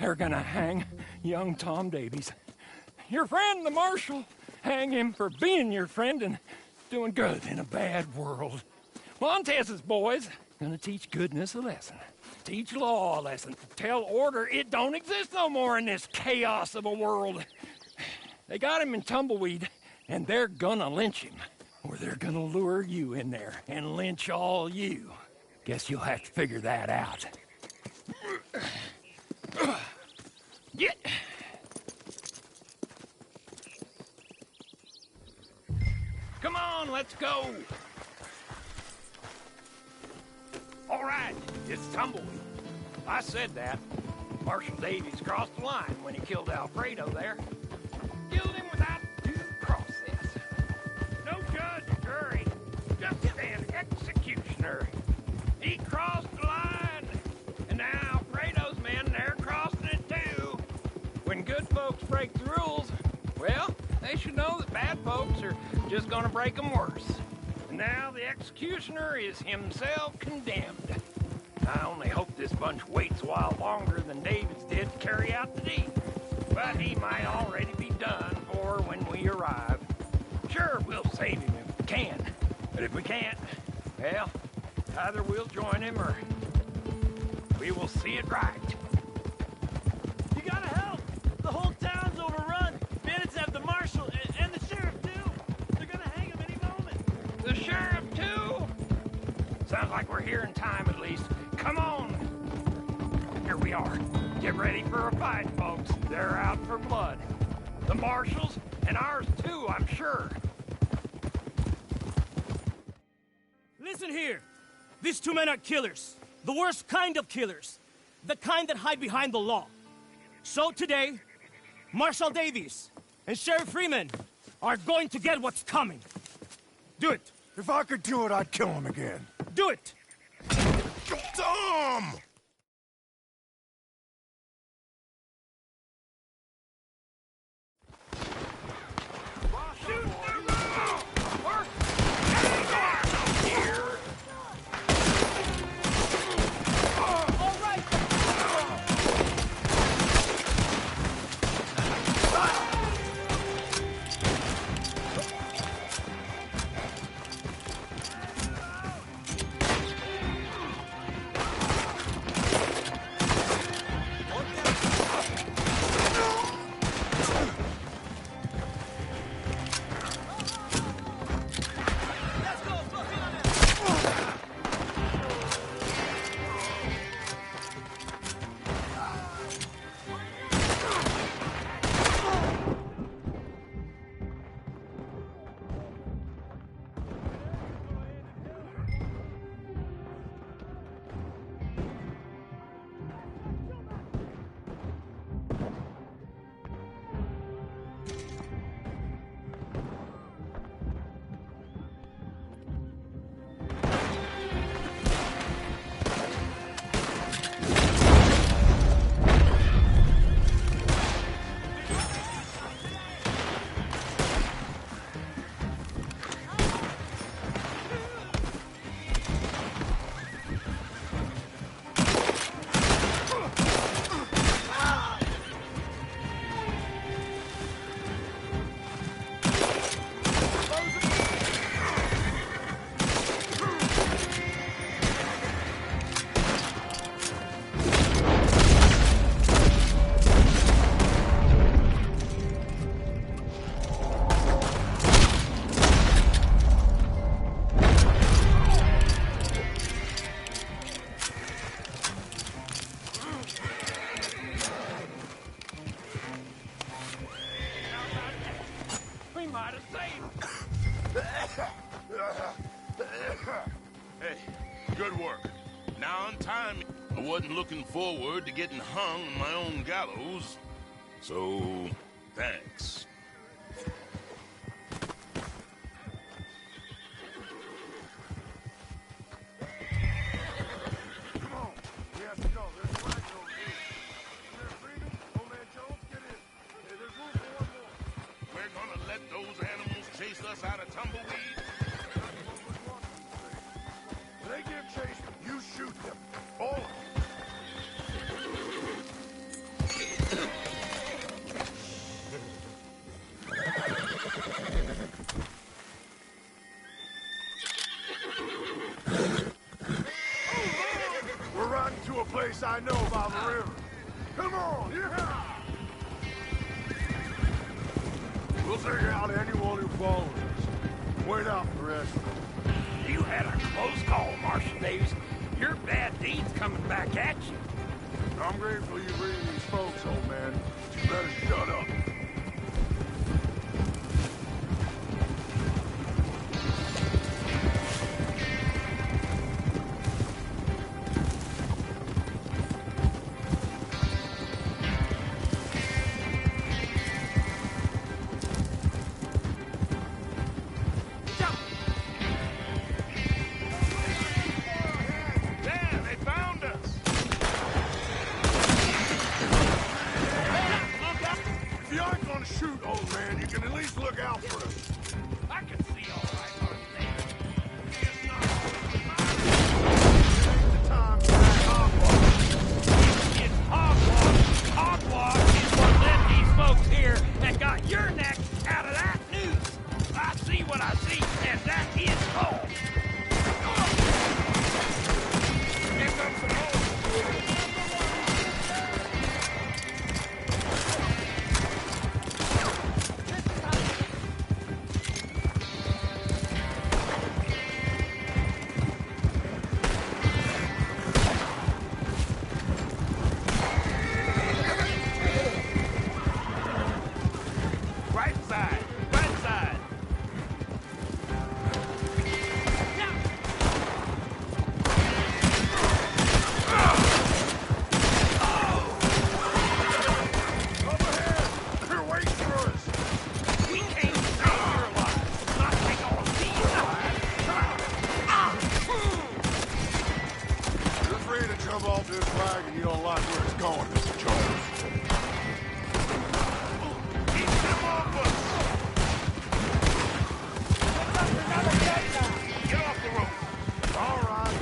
They're gonna hang young Tom Davies. Your friend, the marshal. Hang him for being your friend and doing good in a bad world. Montez's boys gonna teach goodness a lesson. Teach law a lesson. Tell order it don't exist no more in this chaos of a world. They got him in Tumbleweed, and they're gonna lynch him. Or they're gonna lure you in there and lynch all you. Guess you'll have to figure that out. Get. Come on, let's go. All right, it's Tumbleweed. I said that. Marshal Davies crossed the line when he killed Alfredo there. Killed him without due process. No judge or jury, just an executioner. He crossed the line, and now Alfredo's men, they're crossing it too. When good folks break the rules, well, they should know that bad folks are just gonna break them worse. And now the executioner is himself condemned. I only hope this bunch waits a while longer than Davids did to carry out the deed. But he might already be done for when we arrive. Sure, we'll save him if we can. But if we can't, well, either we'll join him or we will see it right. You gotta help! The whole town's overrun! Bandits have the marshal and the sheriff, too! They're gonna hang him any moment! The sheriff, too? Sounds like we're here in time, at least. Come on! Here we are. Get ready for a fight, folks. They're out for blood. The marshals, and ours, too, I'm sure. Listen here! These two men are killers. The worst kind of killers. The kind that hide behind the law. So today, Marshal Davies and Sheriff Freeman are going to get what's coming. Do it. If I could do it, I'd kill him again. Do it! Tom! Hey, good work. Now on time, I wasn't looking forward to getting hung on my own gallows. So, thanks. Come on. We have to go. There's a wagon over here. Sheriff Freeman, Old Man Jones, get in. Hey, there's room for one more. We're gonna let those animals chase us out of Tumbleweed? When they give chase, you shoot them. All of them. to a place I know by the river. Come on, yeah! We'll take out anyone who follows us. Wait out for the rest of them. You had a close call, Marshal Davies. Your bad deeds coming back at you. I'm grateful you bring these folks, old man. You better shut up. Shoot, old man. You can at least look out for us. I can see all right, Marshal Davies. It's not The time for that hogwash. It's hogwash. Hogwash is what led these folks here and got your neck out of that noose. I see what I see, and that is all. Here comes some more. Off this wagon, you don't like where it's going, Mr. Jones. Keep them off us. Get off the rope. All right.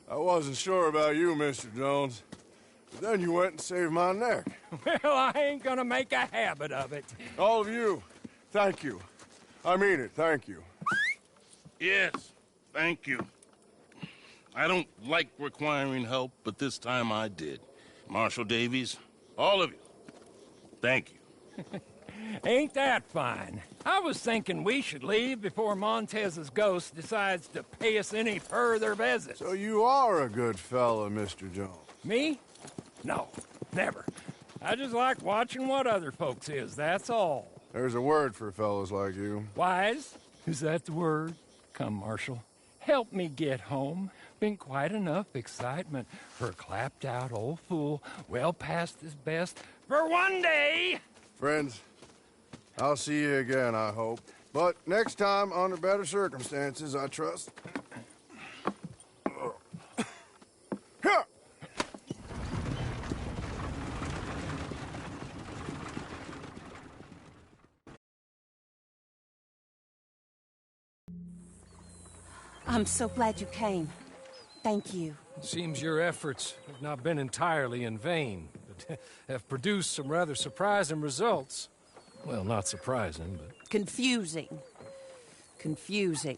I wasn't sure about you, Mr. Jones. But then you went and saved my neck. Well, I ain't gonna make a habit of it. All of you, thank you. I mean it, thank you. Yes, thank you. I don't like requiring help, but this time I did. Marshal Davies, all of you, thank you. Ain't that fine? I was thinking we should leave before Montez's ghost decides to pay us any further visits. So you are a good fella, Mr. Jones. Me? No, never. I just like watching what other folks is, that's all. There's a word for fellas like you. Wise? Is that the word? Come, Marshal. help me get home. Been quite enough excitement for a clapped-out old fool, well past his best, for one day. Friends, I'll see you again, I hope. But next time, under better circumstances, I trust. I'm so glad you came. Thank you. It seems your efforts have not been entirely in vain, but have produced some rather surprising results. Well, not surprising, but... Confusing. Confusing.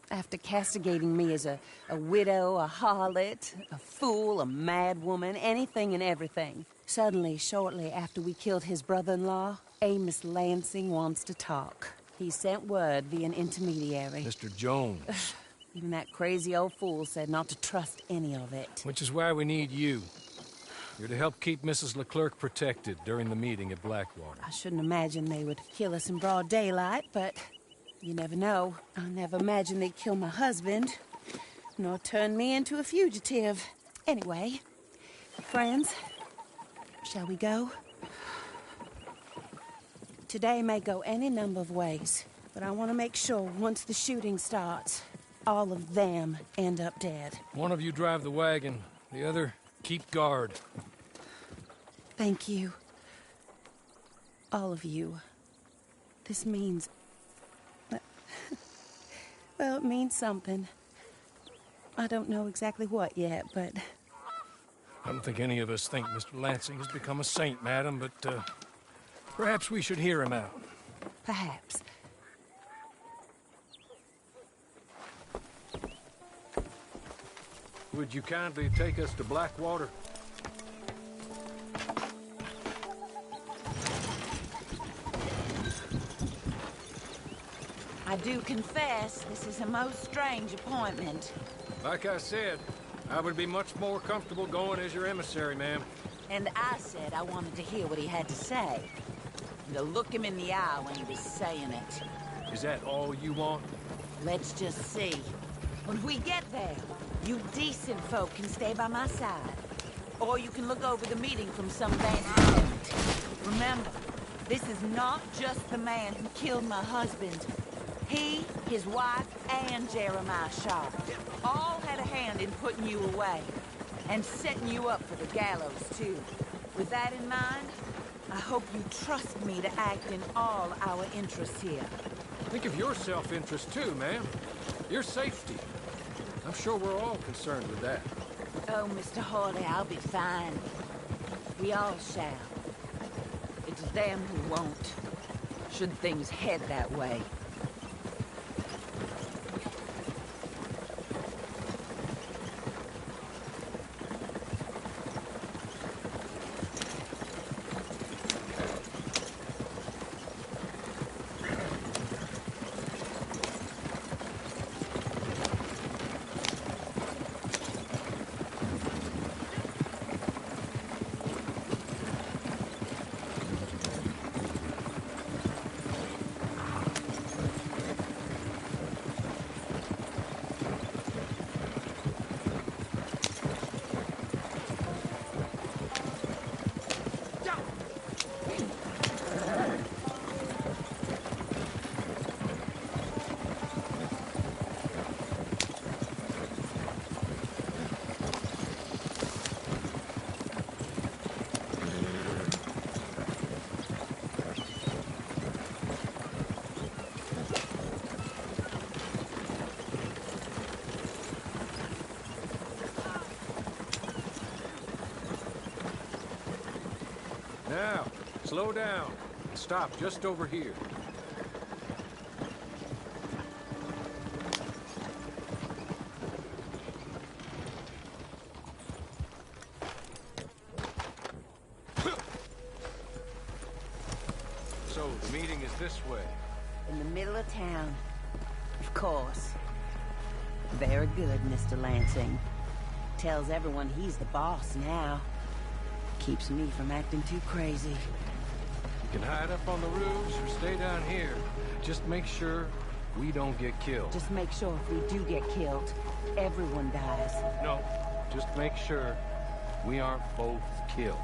After castigating me as a widow, a harlot, a fool, a mad woman, anything and everything, suddenly, shortly after we killed his brother-in-law, Amos Lansing wants to talk. He sent word via an intermediary. Mr. Jones. Even that crazy old fool said not to trust any of it. Which is why we need you. You're to help keep Mrs. Leclerc protected during the meeting at Blackwater. I shouldn't imagine they would kill us in broad daylight, but you never know. I never imagined they'd kill my husband, nor turn me into a fugitive. Anyway, friends, shall we go? Today may go any number of ways, but I want to make sure once the shooting starts, all of them end up dead. One of you drive the wagon, the other keep guard. Thank you. All of you. This means... well, it means something. I don't know exactly what yet, but... I don't think any of us think Mr. Lansing has become a saint, madam, but perhaps we should hear him out. Perhaps. Would you kindly take us to Blackwater? I do confess, this is a most strange appointment. Like I said, I would be much more comfortable going as your emissary, ma'am. And I said I wanted to hear what he had to say. And to look him in the eye when he was saying it. Is that all you want? Let's just see. When we get there, you decent folk can stay by my side. Or you can look over the meeting from some vantage point. Remember, this is not just the man who killed my husband. He, his wife, and Jeremiah Shaw all had a hand in putting you away. And setting you up for the gallows, too. With that in mind, I hope you trust me to act in all our interests here. Think of your self-interest, too, ma'am. Your safety. I'm sure we're all concerned with that. Oh, Mr. Hawley, I'll be fine. We all shall. It's them who won't, should things head that way. Now, slow down. Stop just over here. So, the meeting is this way. In the middle of town. Of course. Very good, Mr. Lansing. Tells everyone he's the boss now. Keeps me from acting too crazy. You can hide up on the roofs or stay down here. Just make sure we don't get killed. Just make sure if we do get killed, everyone dies. No, just make sure we aren't both killed.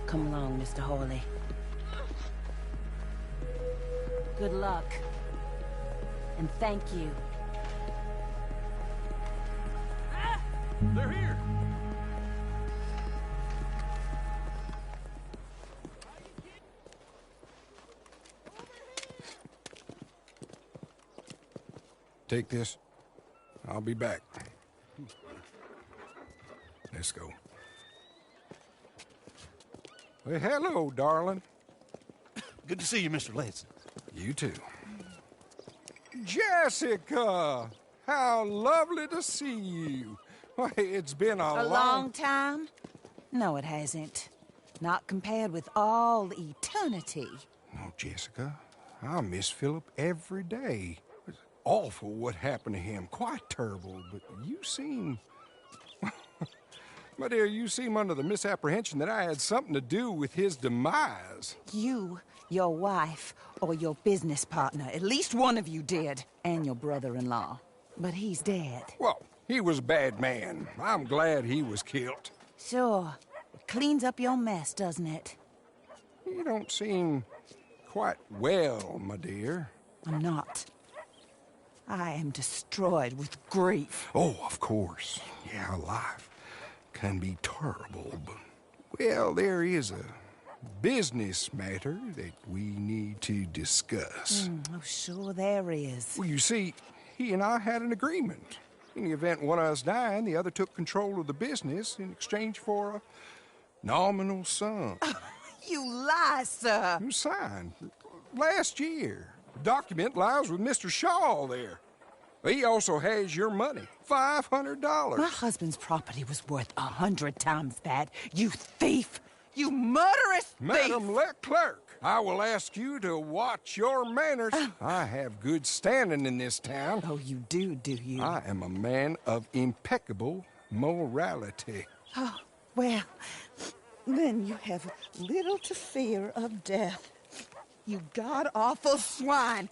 Come along, Mr. Hawley. Good luck. And thank you. They're here! Take this. I'll be back. Let's go. Well, hello, darling. Good to see you, Mr. Lansing. You too. Jessica! How lovely to see you. Why, it's been A long time? No, it hasn't. Not compared with all eternity. No, Jessica. I miss Philip every day. It's awful what happened to him. Quite terrible, but you seem... My dear, you seem under the misapprehension that I had something to do with his demise. You, your wife, or your business partner, at least one of you did, and your brother-in-law. But he's dead. Well, he was a bad man. I'm glad he was killed. Sure. It cleans up your mess, doesn't it? You don't seem quite well, my dear. I'm not. I am destroyed with grief. Oh, of course. Yeah, life can be terrible, but... Well, there is a business matter that we need to discuss. Oh, sure there is. Well, you see, he and I had an agreement. In the event one of us died, the other took control of the business in exchange for a nominal sum. You lie, sir. You signed last year. The document lies with Mr. Shaw there. He also has your money, $500. My husband's property was worth 100 times that. You thief! You murderous thief! Madam Leclerc, I will ask you to watch your manners. I have good standing in this town. Oh, you do you? I am a man of impeccable morality. Oh, well, then you have little to fear of death. You god-awful swine!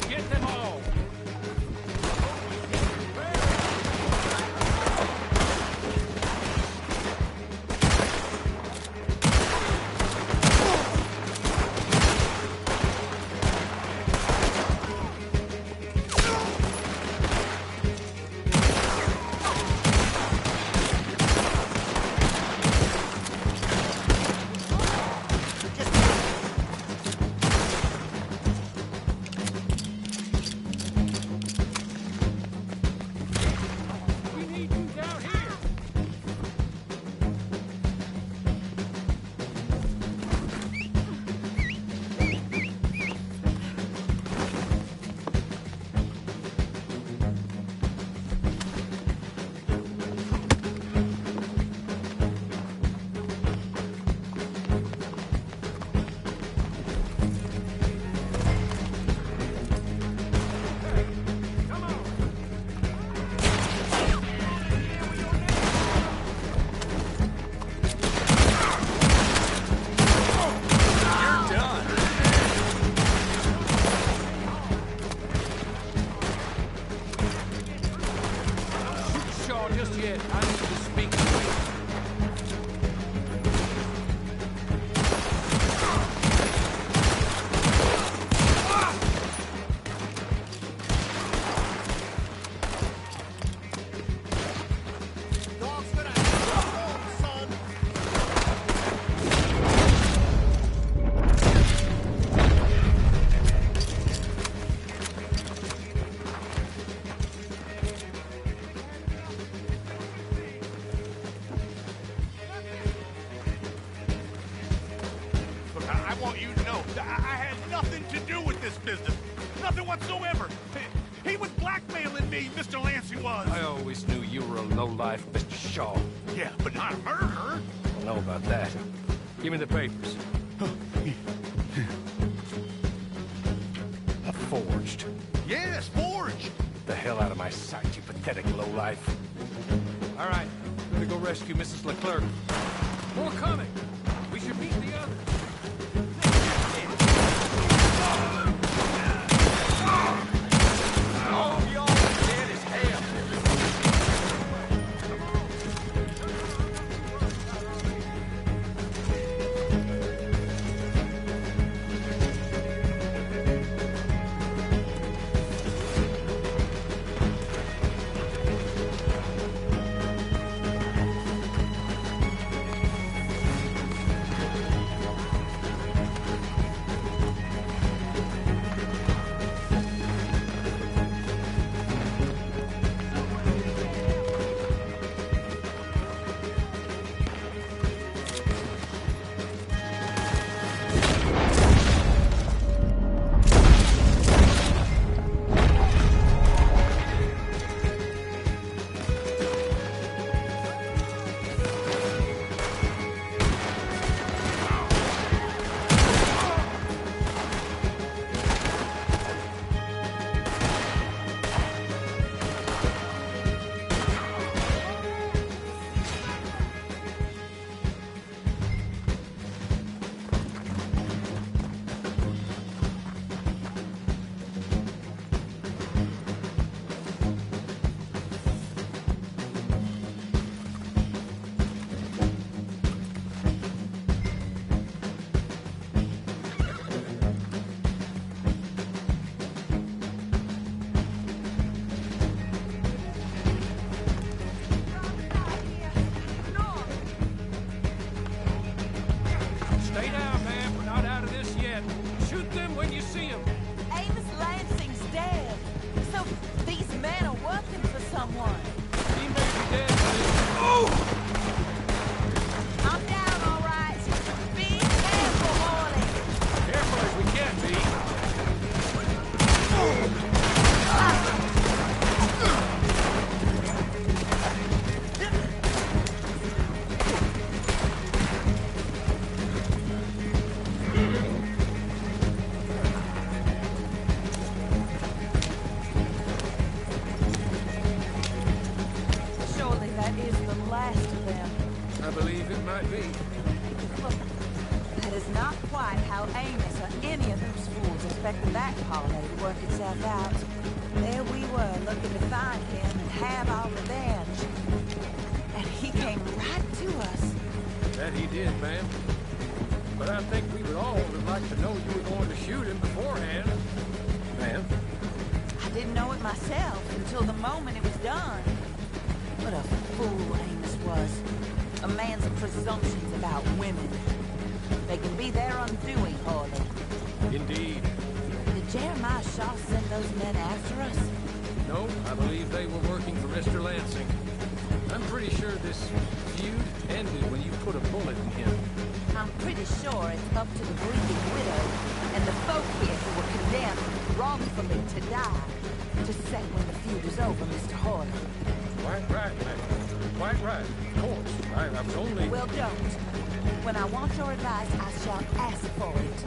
Get them all! We need you down here! Shaw just yet. I need to speak to you. Look, I want you to know that I had nothing to do with this business. Nothing whatsoever. He was blackmailing me, Mr. Lansing was. I always knew you were a lowlife, Mr. Shaw. Yeah, but not a murderer. I don't know about that. Give me the papers. my sight, you pathetic lowlife. All right, I'm gonna go rescue Mrs. Leclerc. More coming. We should meet the others. All of y'all dead as hell. Stay down, man. We're not out of this yet. Shoot them when you see them. Amos Lansing's dead. So these men are working for someone. He may be dead, but I'm down, all right. Be careful, Harley. careful as we can be. Surely that is the last of them. I believe it might be. Look, that is not quite how Amos or any of those fools expected that holiday to work itself out. There we were, looking to find him and have our revenge. And he came right to us. That he did, ma'am. But I think we would all have liked to know you were going to shoot him beforehand. Ma'am? I didn't know it myself until the moment it was done. What a fool Amos was. A man's presumptions about women. They can be their undoing, Harley. Indeed. Did Jeremiah Shaw send those men after us? No, I believe they were working for Mr. Lansing. I'm pretty sure this feud ended when you put a bullet in him. I'm pretty sure it's up to the bleeding widow and the folk here who were condemned wrongfully to die to say when the feud is over, Mr. Harley. Quite right, ma'am. Quite right. Of course. I was only... Well, don't. When I want your advice, I shall ask for it.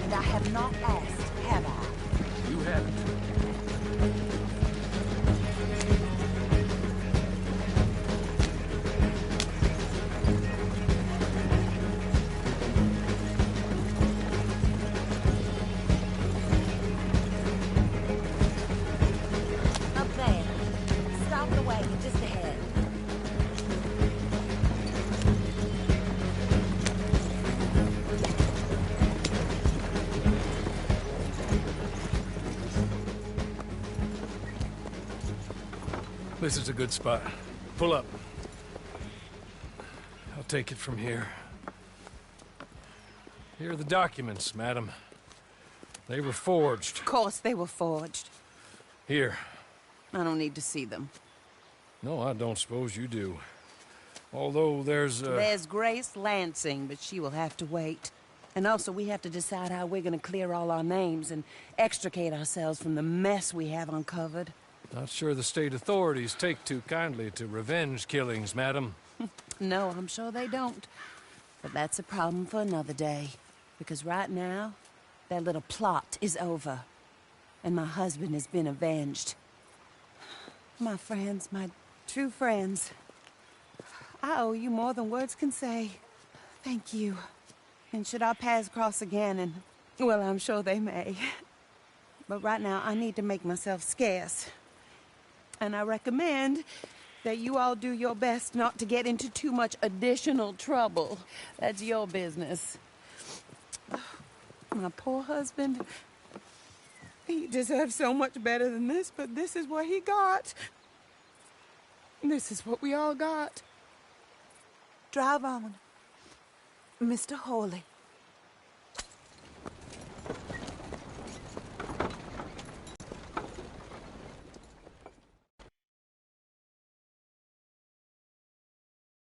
And I have not asked, have I? You haven't. Up there. Stop the wagon just ahead. This is a good spot. Pull up. I'll take it from here. Here are the documents, madam. They were forged. Of course they were forged. Here. I don't need to see them. No, I don't suppose you do. Although There's Grace Lansing, but she will have to wait. And also, we have to decide how we're gonna clear all our names and extricate ourselves from the mess we have uncovered. Not sure the state authorities take too kindly to revenge killings, madam. No, I'm sure they don't. But that's a problem for another day. Because right now, that little plot is over. And my husband has been avenged. My friends, my true friends. I owe you more than words can say. Thank you. And should our paths cross again, and, well, I'm sure they may. But right now, I need to make myself scarce. And I recommend that you all do your best not to get into too much additional trouble. That's your business. My poor husband, he deserves so much better than this, but this is what he got. This is what we all got. Drive on, Mr. Hawley.